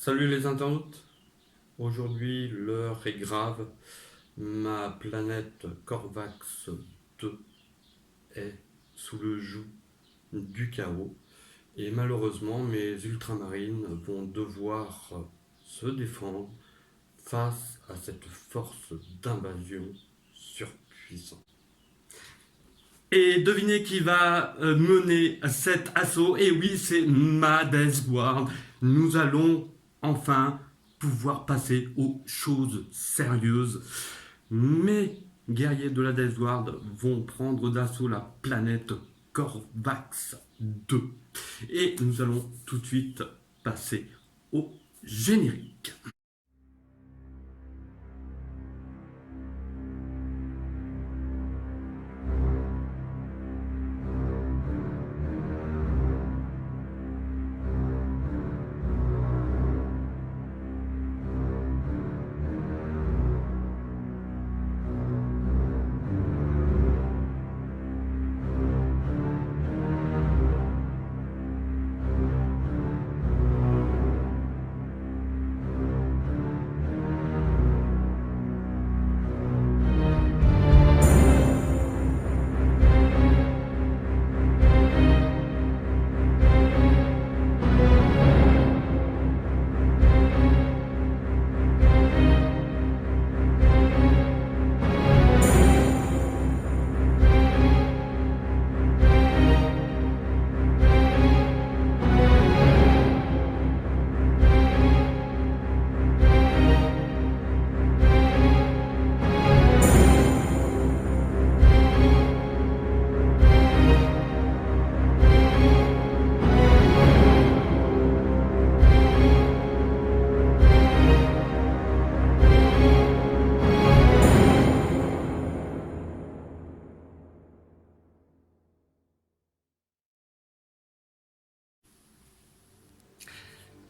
Salut les internautes, aujourd'hui l'heure est grave, ma planète Corvax 2 est sous le joug du chaos et malheureusement mes ultramarines vont devoir se défendre face à cette force d'invasion surpuissante. Et devinez qui va mener cet assaut. Et oui, c'est Madesward. Nous allons enfin pouvoir passer aux choses sérieuses. Mes guerriers de la Desward vont prendre d'assaut la planète Corvax 2. Et nous allons tout de suite passer au générique.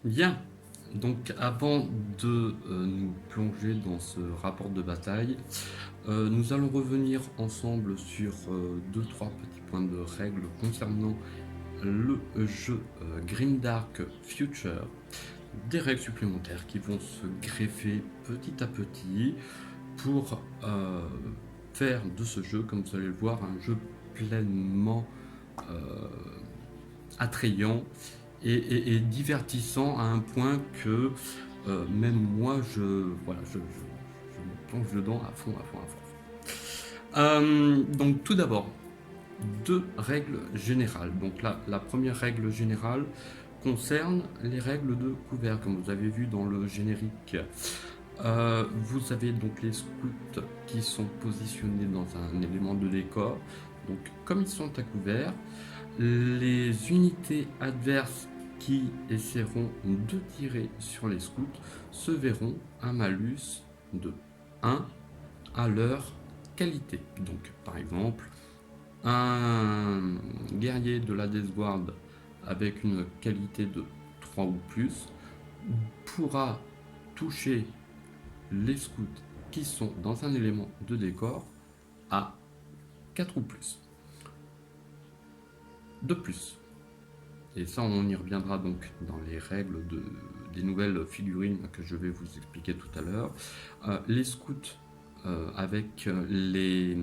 Bien, donc avant de nous plonger dans ce rapport de bataille, nous allons revenir ensemble sur deux, trois petits points de règles concernant le jeu Grimdark Future. Des règles supplémentaires qui vont se greffer petit à petit pour faire de ce jeu, comme vous allez le voir, un jeu pleinement attrayant et divertissant à un point que même moi je me plonge dedans à fond. Donc tout d'abord, deux règles générales. Donc la première règle générale concerne les règles de couvert, comme vous avez vu dans le générique. Vous avez donc les scouts qui sont positionnés dans un élément de décor. Donc comme ils sont à couvert, les unités adverses qui essaieront de tirer sur les scouts se verront un malus de 1 à leur qualité. Donc par exemple, un guerrier de la Deathguard avec une qualité de 3 ou plus pourra toucher les scouts qui sont dans un élément de décor à 4 ou plus. De plus, et ça on y reviendra donc dans les règles des nouvelles figurines que je vais vous expliquer tout à l'heure, les scouts avec les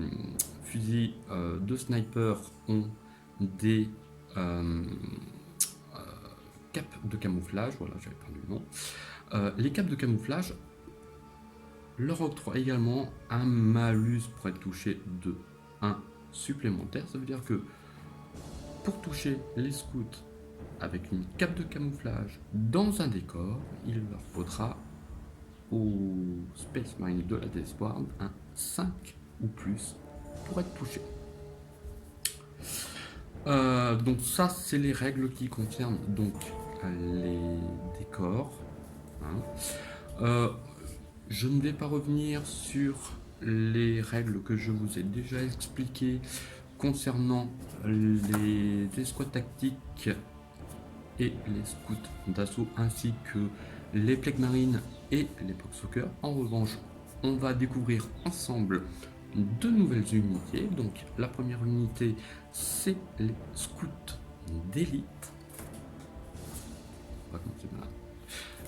fusils de sniper ont des capes de camouflage, voilà, j'avais perdu le nom. Les capes de camouflage leur octroient également un malus pour être touché de 1 supplémentaire. Ça veut dire que pour toucher les scouts avec une cape de camouflage dans un décor, il leur faudra au Space Marine de la Deathguard un 5 ou plus pour être touché. Donc ça, c'est les règles qui concernent donc les décors. Je ne vais pas revenir sur les règles que je vous ai déjà expliquées concernant les escouades tactiques et les scouts d'assaut ainsi que les plagues marines et les Poxwalkers. En revanche, on va découvrir ensemble deux nouvelles unités. Donc la première unité, c'est les scouts d'élite. On va commencer par là.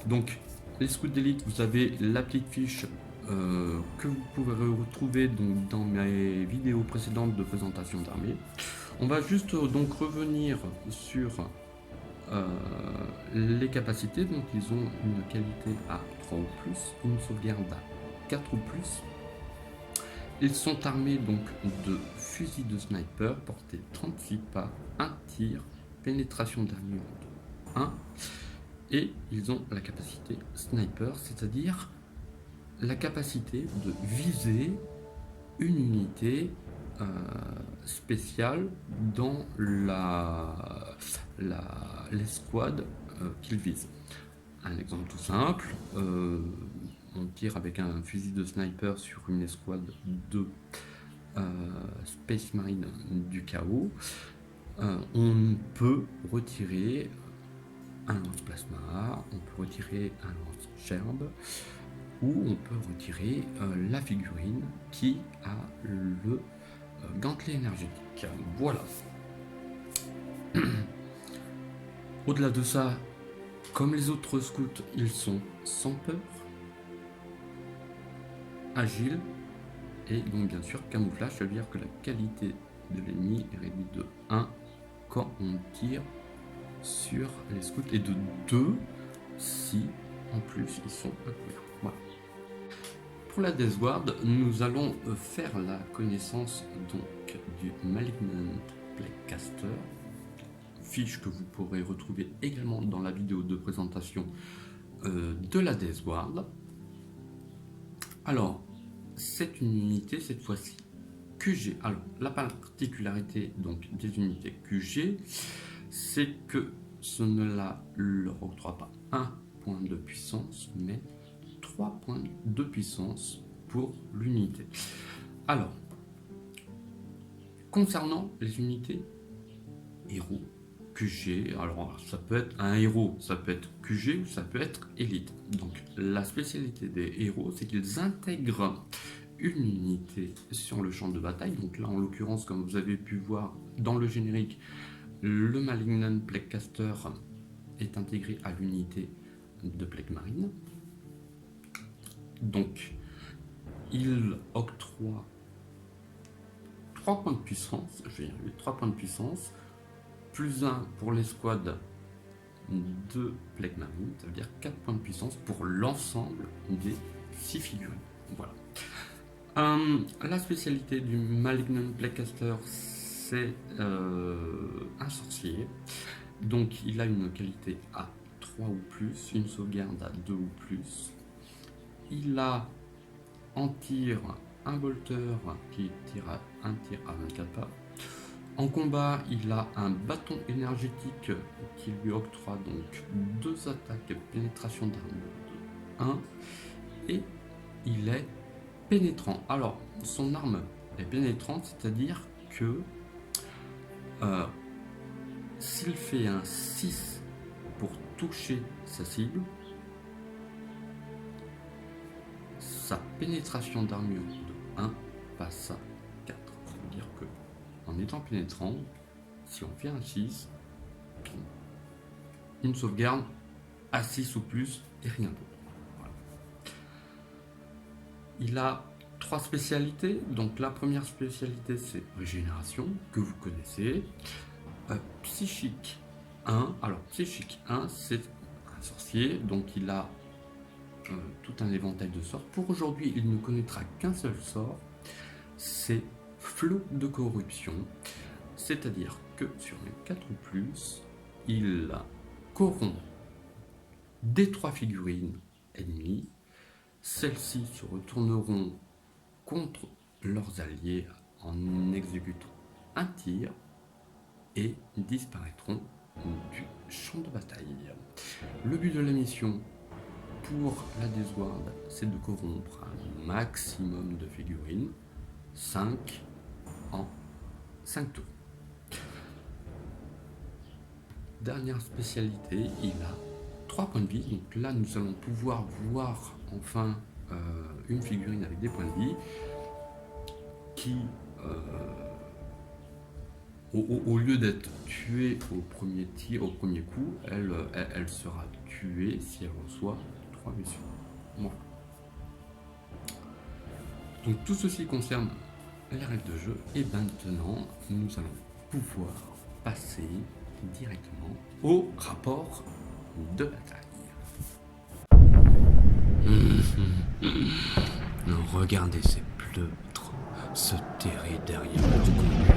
Donc, les scouts d'élite, vous avez la petite fiche que vous pouvez retrouver donc, dans mes vidéos précédentes de présentation d'armée. On va juste donc revenir sur les capacités. Donc, ils ont une qualité à 3 ou plus, une sauvegarde à 4 ou plus. Ils sont armés donc de fusils de sniper portés 36 pas, 1 tir, pénétration d'armure de 1. Et ils ont la capacité sniper, c'est-à-dire la capacité de viser une unité spéciale dans l'escouade qu'ils visent. Un exemple tout simple, on tire avec un fusil de sniper sur une escouade de Space Marine du chaos. On peut retirer un lance-plasma, on peut retirer un lance-gerbe, ou on peut retirer la figurine qui a le gantelet énergétique. Voilà. Au-delà de ça, comme les autres scouts, ils sont sans peur, agiles, et donc bien sûr camouflage, ça veut dire que la qualité de l'ennemi est réduite de 1 quand on tire sur les scouts, et de 2 si en plus ils sont à couvert. Voilà. Pour la Death Guard, nous allons faire la connaissance donc du Malignant Plaguecaster, fiche que vous pourrez retrouver également dans la vidéo de présentation de la Death Guard. Alors, c'est une unité cette fois-ci QG. Alors, la particularité donc des unités QG, c'est que ce ne leur octroie pas 1 point de puissance, mais 3 points de puissance pour l'unité. Alors, concernant les unités héros QG, alors ça peut être un héros, ça peut être QG ou ça peut être élite. Donc la spécialité des héros, c'est qu'ils intègrent une unité sur le champ de bataille. Donc là, en l'occurrence, comme vous avez pu voir dans le générique, le Malignant Plaguecaster est intégré à l'unité de Plague Marine. Donc, il octroie 3 points de puissance, je vais y arriver, 3 points de puissance, plus 1 pour l'escouade de Plague Marine, ça veut dire 4 points de puissance pour l'ensemble des 6 figurines. Voilà. La spécialité du Malignant Plaguecaster, c'est un sorcier. Donc, il a une qualité à 3 ou plus, une sauvegarde à 2 ou plus. Il a en tir un bolter qui tire un tir à 24 pas. En combat, il a un bâton énergétique qui lui octroie donc 2 attaques pénétration d'armure de 1. Et il est pénétrant. Alors, son arme est pénétrante, c'est-à-dire que s'il fait un 6 pour toucher sa cible, sa pénétration d'armure de 1 passe à 4. Ça veut dire que en étant pénétrant, si on fait un 6, une sauvegarde à 6 ou plus et rien d'autre. Voilà. Il a 3 spécialités. Donc la première spécialité, c'est régénération, que vous connaissez. Psychique 1. Alors Psychique 1, c'est un sorcier, donc il a tout un éventail de sorts. Pour aujourd'hui, il ne connaîtra qu'un seul sort, c'est Flot de corruption, c'est-à-dire que sur un 4 ou plus, il corrompt des 3 figurines ennemies. Celles-ci se retourneront contre leurs alliés en exécutant un tir et disparaîtront du champ de bataille. Le but de la mission pour la Death Guard, c'est de corrompre un maximum de figurines, 5 en 5 tours. Dernière spécialité, il a 3 points de vie. Donc là, nous allons pouvoir voir enfin une figurine avec des points de vie qui Au lieu d'être tuée au premier tir, au premier coup, elle sera tuée si elle reçoit 3 blessures. Voilà. Donc tout ceci concerne les règles de jeu. Et maintenant, nous allons pouvoir passer directement au rapport de bataille. Regardez ces pleutres se terrer derrière leur conduit.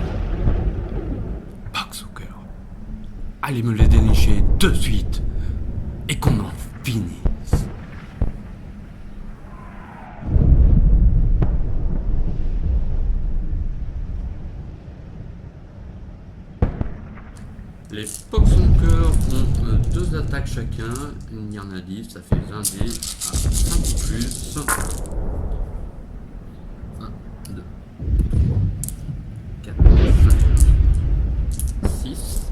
Darkstalker, allez me les dénicher de suite et qu'on en finisse. Les Poxwalkers ont 2 attaques chacun, il y en a 10, ça fait 20 dés à 5 ou plus. 1, 2, 3, 4, 5, 6.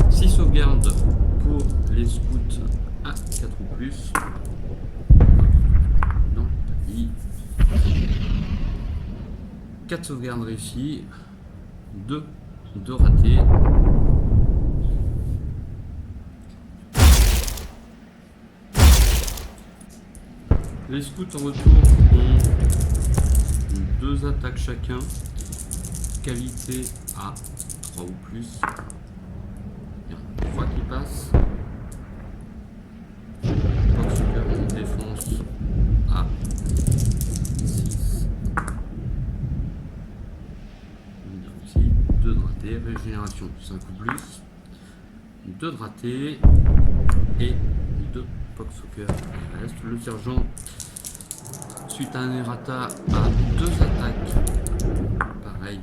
6 sauvegardes pour les scouts à 4 ou plus. Dans le pays. 4 sauvegardes réussies, 2 ratés. Les scouts en retour ont 2 attaques chacun, qualité à 3 ou plus. Il y en a 3 qui passent. Poxwalker en défense à 6. 2 de ratés, régénération 5 ou plus, 2 de ratés et 2 Poxwalker qui reste. Le sergent, suite à un errata, a 2 attaques, pareil,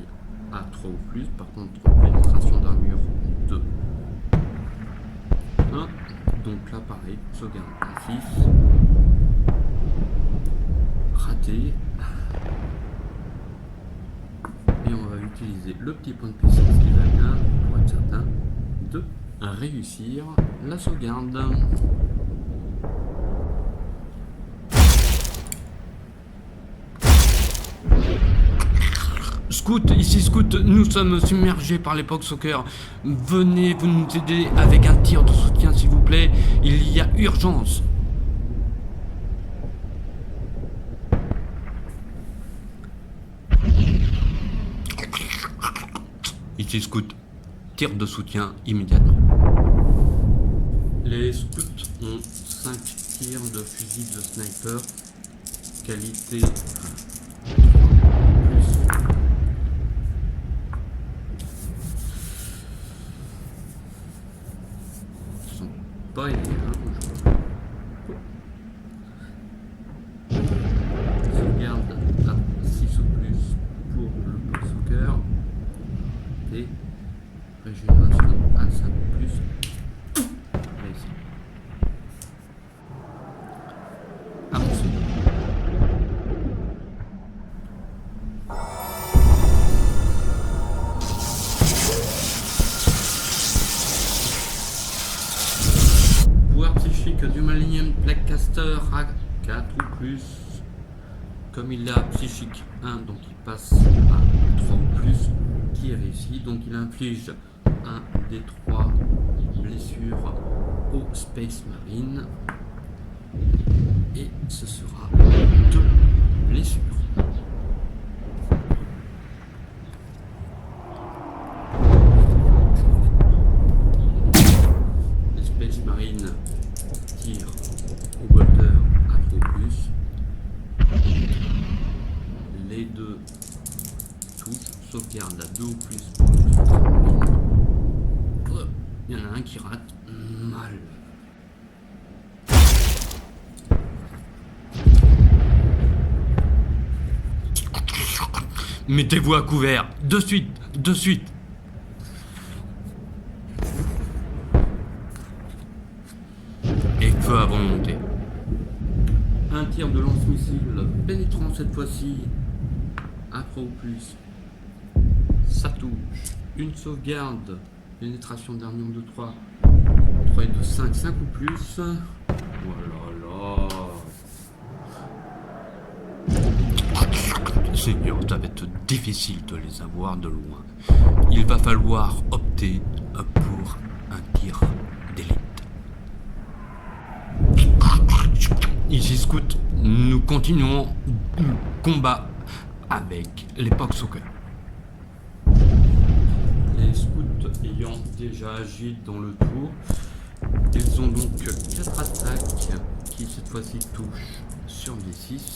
à 3 ou plus. Par contre, pénétration d'armure 2. 1. Donc là, pareil, sauvegarde à 6. Raté. Et on va utiliser le petit point de puissance qui va bien pour être certain de réussir la sauvegarde. Scout, ici Scout, nous sommes submergés par les Poxwalkers. Venez vous nous aider avec un tir de soutien s'il vous plaît, il y a urgence. Ici Scout, tir de soutien immédiatement. Les scouts ont 5 tirs de fusil de sniper, qualité 3 plus. Ils sont pas aidés, sauvegarde à 6 ou plus pour le Poxwalker. Et régénération à 5 plus. Réussi. Avancez. Pouvoir psychique du Millennium Plaguecaster à 4 ou plus. Comme il a psychique 1, donc il passe à 3 ou plus, qui est réussi. Donc il inflige 1 des 3 blessures au Space Marine. Et ce sera 2 blessures. Les Space Marine tirent au bolter à 3 ou plus. Les 2 touchent, sauvegarde à 2 ou plus pour le Space Marine. Il y en a un qui rate mal. Mettez-vous à couvert, de suite, de suite. Et feu à volonté. Un tir de lance-missile pénétrant cette fois-ci à 3 ou plus. Ça touche. Une sauvegarde. Pénétration d'armure de 3. 3 et de 5, 5 ou plus. Voilà là. Seigneur, ça va être difficile de les avoir de loin. Il va falloir opter pour un tir d'élite. Ici Scout, nous continuons le combat avec les Pogshockers. Les scouts ayant déjà agi dans le tour, ils ont donc 4 attaques qui cette fois-ci touchent sur les 6.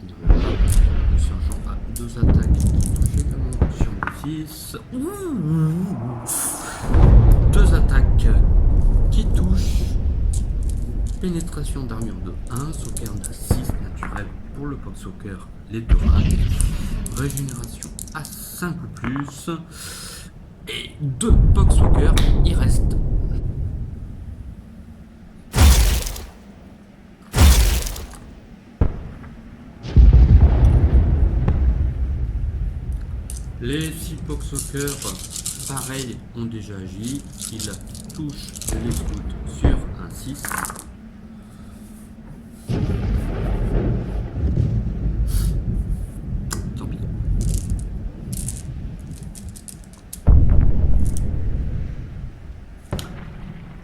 Le sergent a 2 attaques qui touchent également sur les 6. 2 attaques qui touchent. Pénétration d'armure de 1, sauvegarde à 6 naturel pour le Pogshocker, les 2 rangs. Régénération à 5 ou plus. Et 2 Pogshockers, il reste. Les 6 Pogshockers, pareil, ont déjà agi. Ils touchent les scouts sur un 6. Tant pis.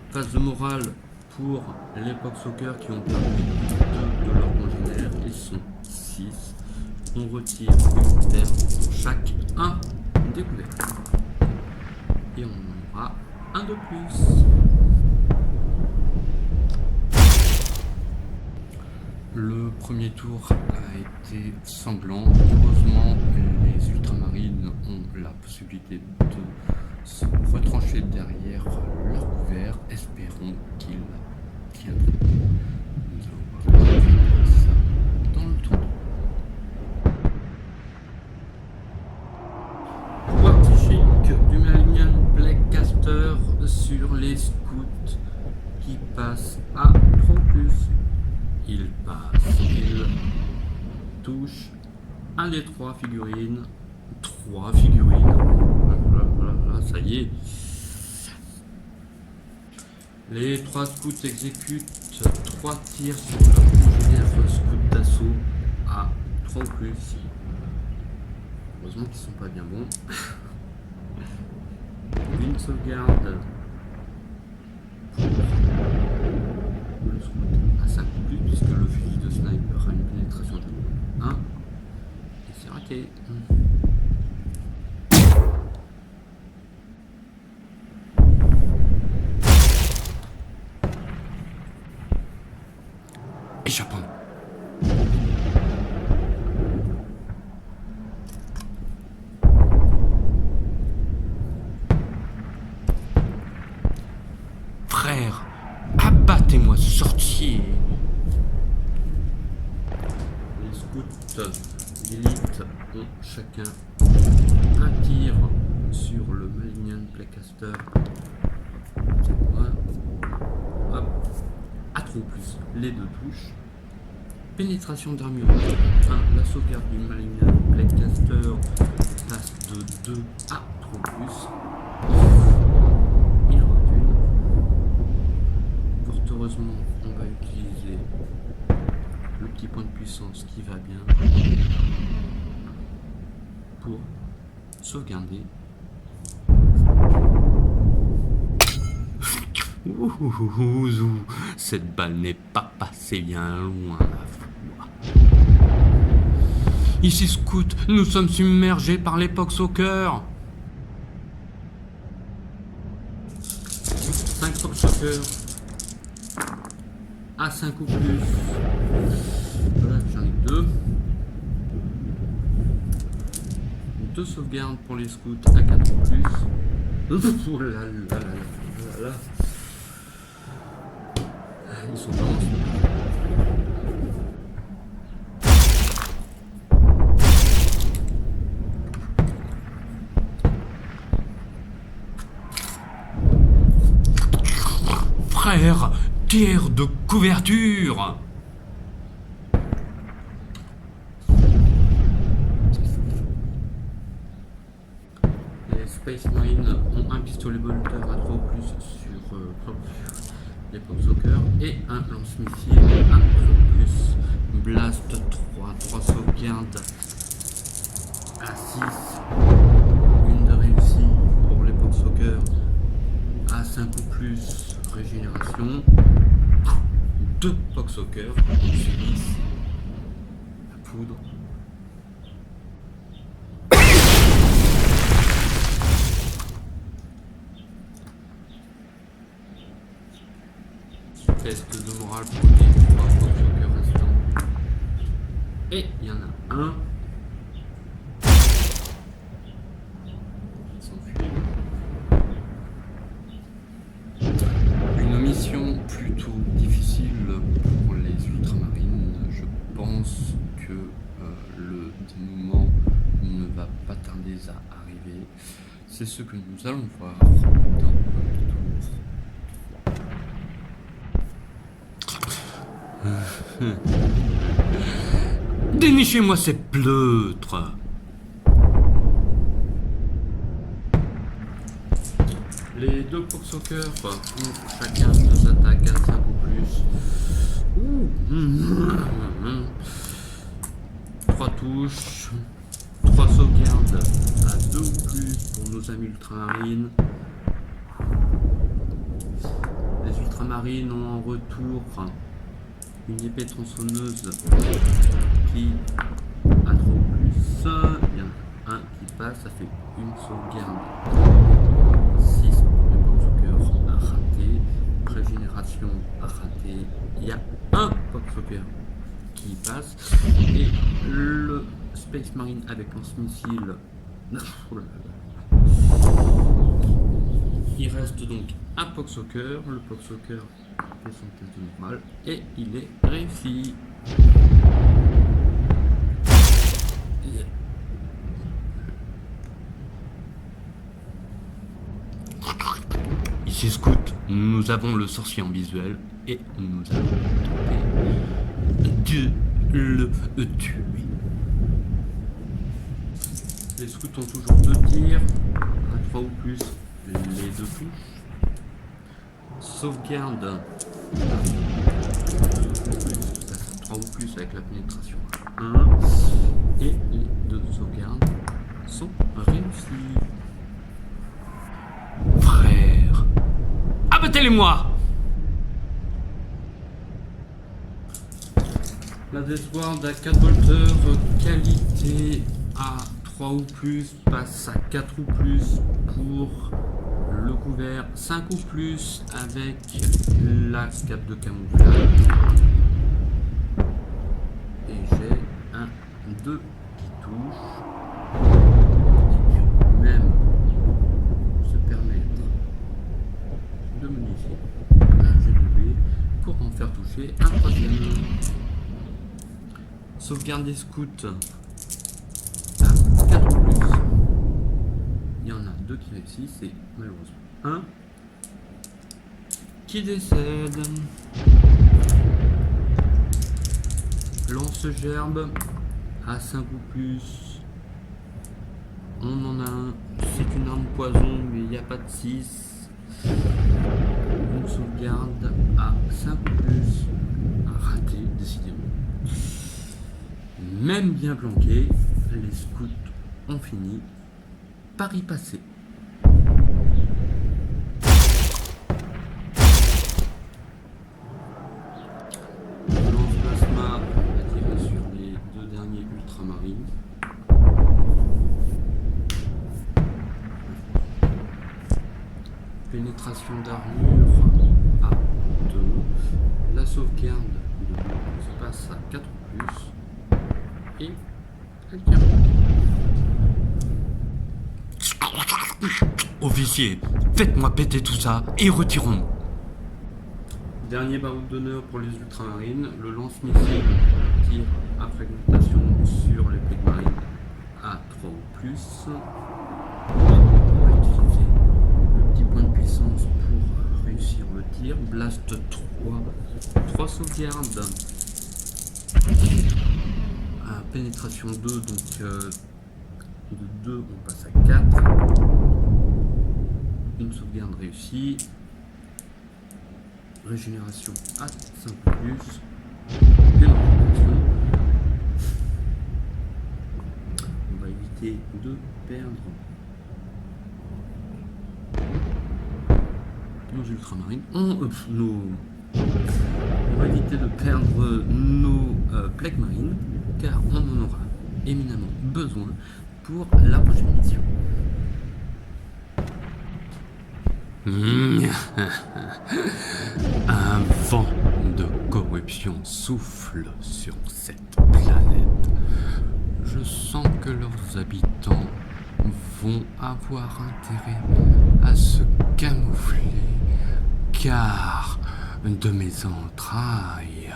Phase de morale pour les Pogshockers qui ont perdu 2 de leurs congénères. Ils sont 6. On retire une perte pour chaque 1 découvert. Et on en aura un de plus. Le premier tour a été sanglant. Heureusement, les ultramarines ont la possibilité de se retrancher derrière leur couvert. Espérons qu'ils tiendront. Nous allons voir ça dans le tour. Pouvoir psychique du Malignant Blackcaster sur les scouts qui passent à 3 plus. Il passe, il touche un des 3 figurines. 3 figurines. Voilà, ça y est. Les 3 scouts exécutent 3 tirs sur leur congénère scout d'assaut à 3 ou plus. Heureusement qu'ils sont pas bien bons. Une sauvegarde pour le scout à 5 ou plus, puisque le fusil de sniper a une pénétration de 1. Et c'est raté. Échappons. Frère, abattez-moi ce sorcier. Les scouts d'élite ont chacun un tir sur le Malignant Blackcaster. Hop. À 3 plus, les 2 touches. Pénétration d'armure 1, la sauvegarde du Malignant Blackcaster passe de 2 à 3 plus. Il aura une. Fort heureusement, on va utiliser le petit point de puissance qui va bien pour sauvegarder. Cette balle n'est pas passée bien loin, la foi. Ici Scout, nous sommes submergés par les Pogshockers. 5 Pogshockers à 5 ou plus. Voilà, j'en ai 2. 2 sauvegardes pour les scouts à 4 ou plus. Oh là là là là là. Ils sont dans frère, tir de couverture. Les Space Marines ont un pistolet bolter à 3 ou plus sur les Pogshockers et un lance-missile à 3 plus. Blast 3 sauvegardes à 6, une de réussie pour l'époque soccer, à 5 ou plus, régénération, 2 Pox Soccer, subissent la poudre. Test de morale pour les 3 Pox Soccer restants. Et il y en a un qui s'enfuit. Une mission plutôt difficile pour les ultramarines. Je pense que le dénouement ne va pas tarder à arriver. C'est ce que nous allons voir dans le tour 3. Dénichez-moi ces pleutres. Les 2 Pox Soccer ont chacun 2 attaques à 5 ou plus. 3 touches, 3 sauvegardes à 2 ou plus pour nos amis ultramarines. Les ultramarines ont en retour une épée tronçonneuse qui a 3 ou plus. Il y en a un qui passe, ça fait une sauvegarde. 6 pour les Pox Soccer à rater. Régénération à rater. Il y a un Pox Soccer qui passe. Et le Space Marine avec lance-missile. Il reste donc un Pox Soccer. Le Pox Soccer fait son test de normal et il est réussi. Ici Scout, nous avons le sorcier en visuel et nous allons tenter de le tuer. Les scouts ont toujours 2 tirs, à 3 ou plus, les 2 touches. Sauvegarde, 3 ou plus avec la pénétration 1. Et les 2 sauvegardes sont réussies. Frère, abattez-les-moi! La Deathward à 4 volteurs, qualité à 3 ou plus, passe à 4 ou plus pour le couvert, 5 ou plus avec la cape de camouflage. Et j'ai un 2 qui touche. Et puis même se permettre de modifier un GW pour en faire toucher un 3e. Sauvegarde des scouts à 4 ou plus. Il y en a 2 qui réussissent et malheureusement un qui décède. Lance-gerbe à 5 ou plus. On en a un. C'est une arme poison mais il n'y a pas de 6. Une sauvegarde à 5 ou plus. À rater décidément. Même bien planqué, les scouts ont fini par y passer. Le lance-plasma a tiré sur les 2 derniers ultramarines. Pénétration d'armure à 2. La sauvegarde se passe à 4 ou plus. Et elle tient. Officier, faites-moi péter tout ça et retirons-nous. Dernier baroud d'honneur pour les ultramarines, le lance-missile tire à fragmentation sur les Plague Marines à 3 ou plus. On va utiliser le petit point de puissance pour réussir le tir. Blast 3 sauvegardes. Pénétration 2, donc de 2 on passe à 4. Une sauvegarde réussie. Régénération à 5 plus. Une régénération. On va éviter éviter de perdre nos ultramarines, on va éviter de perdre nos plaques marines, car on en aura éminemment besoin pour la prochaine mission. Un vent de corruption souffle sur cette planète. Je sens que leurs habitants vont avoir intérêt à se camoufler, car de mes entrailles.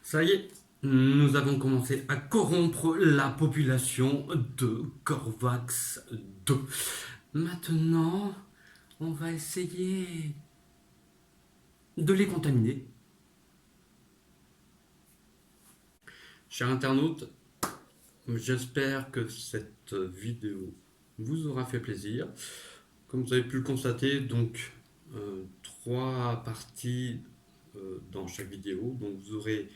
Ça y est, nous avons commencé à corrompre la population de Corvax 2. Maintenant, on va essayer de les contaminer. Chers internautes, j'espère que cette vidéo vous aura fait plaisir. Comme vous avez pu le constater, donc 3 parties dans chaque vidéo. Donc vous aurez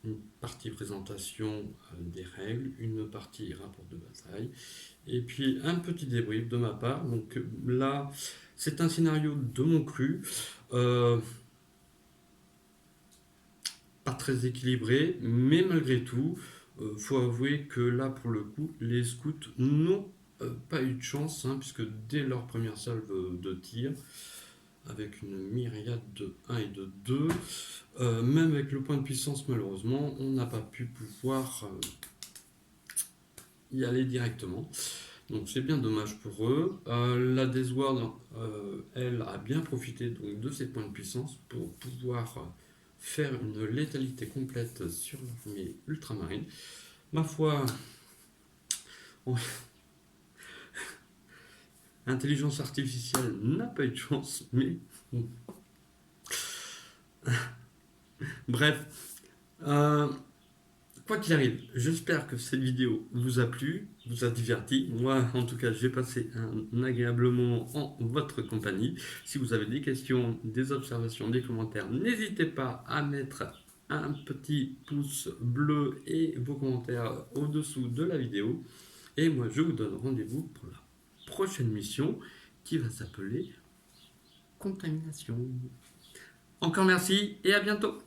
une partie présentation des règles, une partie rapport de bataille, et puis un petit débrief de ma part. Donc là, c'est un scénario de mon cru, pas très équilibré, mais malgré tout, faut avouer que là, pour le coup, les scouts n'ont pas eu de chance, puisque dès leur première salve de tir, avec une myriade de 1 et de 2, même avec le point de puissance, malheureusement, on n'a pas pu pouvoir y aller directement. Donc c'est bien dommage pour eux. La Deathward, elle, a bien profité donc de ses points de puissance pour pouvoir faire une létalité complète sur l'armée ultramarine. Ma foi, intelligence artificielle n'a pas eu de chance, mais bref, quoi qu'il arrive, j'espère que cette vidéo vous a plu, vous a diverti. Moi, en tout cas, j'ai passé un agréable moment en votre compagnie. Si vous avez des questions, des observations, des commentaires, n'hésitez pas à mettre un petit pouce bleu et vos commentaires au-dessous de la vidéo. Et moi, je vous donne rendez-vous pour la prochaine mission qui va s'appeler Contamination. Encore merci et à bientôt.